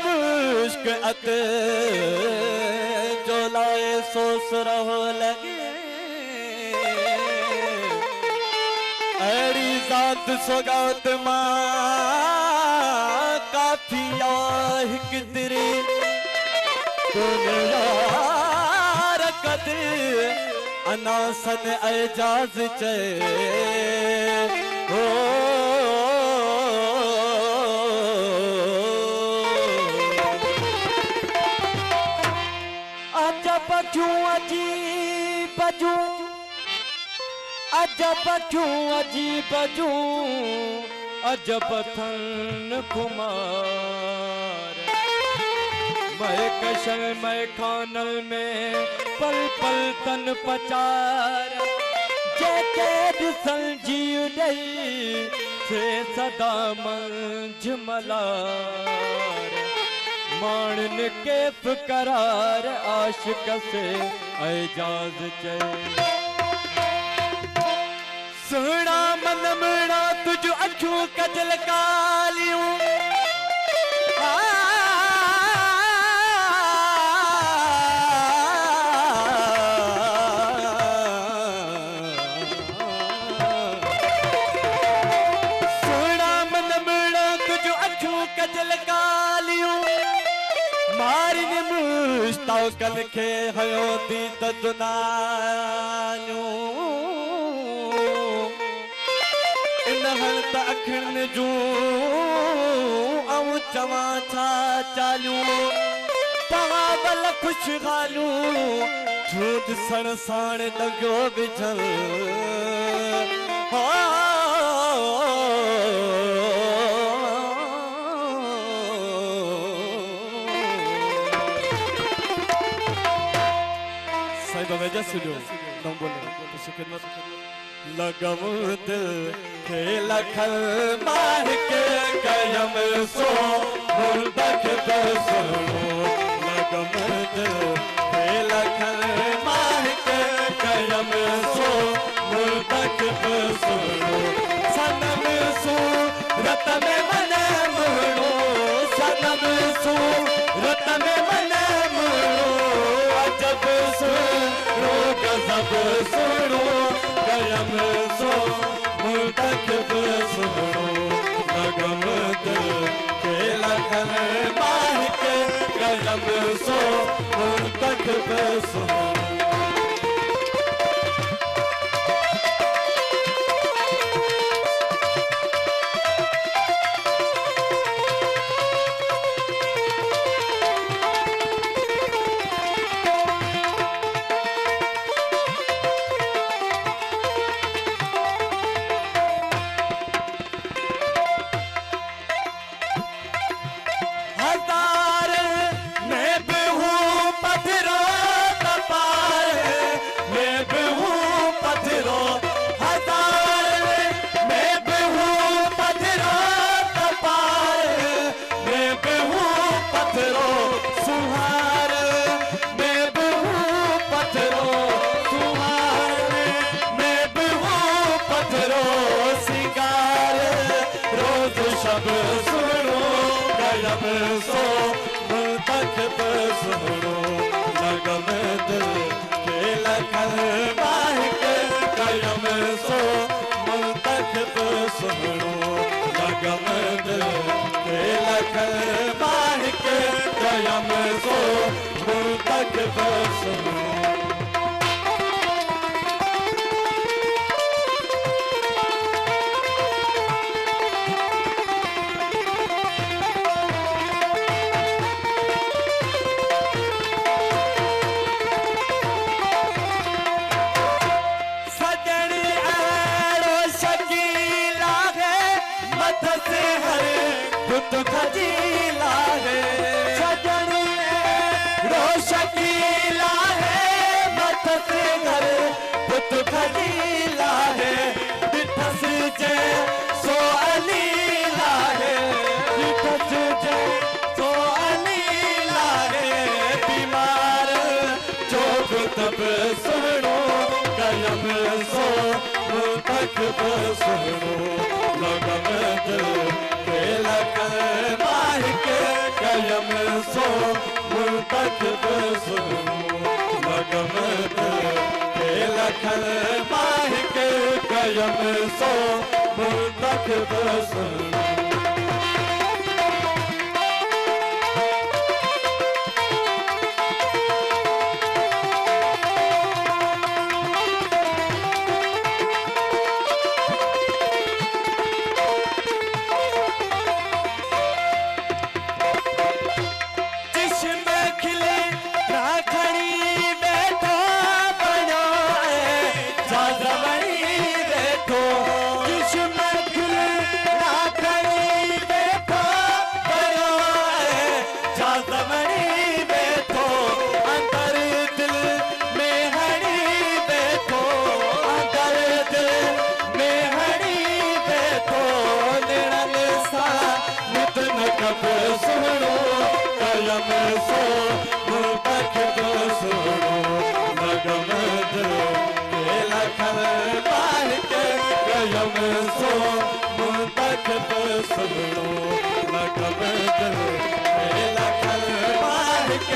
मुश्क अत जो लाए सोस रहो लगे अड़ी जात सोगात मां काफी हिक तेरे दुनिया रकत अनासन एजाज चे हो अजब क्यों अजीब जूं अजब थन कुमार मैं कशल मैं खानल में पल पल तन पचार जैकेट संजी दई थे सदा मंझ मलार मानन केफ करार आशिक से एजाज चे सुना मन मिला तुझ अखियों कजल कालियों सुना मन मिला तुझ अखियों कजल कालियों मारिन मुश्ताकल खे हयो दी तदनालू हल त अखिन जूं ऐं चवां छा चालियूं तव्हां भल ख़ुशहालियूं छो ॾिसण साण लॻो विझल साईं बाबा जा सुनो तुम बोलो तो खिदमत लगम दिल खे लखल मार के कयम सो मुर्दख बसरो लगम दिल खे लखल मार के कयम सो मुर्दख बसरो सनम सो रत में मन मुड़ो सनम सो रत में मन मुड़ो अजब सुनो गजब सुनो कयम सो मुर्दख बसरो लगम दिल के लखन माह के कयम सो मुर्दख बसरो सब सुनो कयम सो मुर्दख बसरो लगम दिल के लखन माह के कयम सो मुर्दख बसरो लगम दिल के लखन माह के कयम सो मुर्दख बसरो से हर पुत खजीला है सजनी रोशकीला है मत घर पुत खजीला है बिठस जे सो अलीला है बिठस जे सो अलीला है बीमार जो तब सुनो कयम सो तक सुनो लगम दिल के लखन माहिक कयम सो तक सुनो लगम दिल के लखन माहिक कयम सो तक सुनो सुनो कलम सो मुतख सुनो लगम दिल के लखन माहिक कलम सो मुतख सुनो लगम दिल के लखन माहिक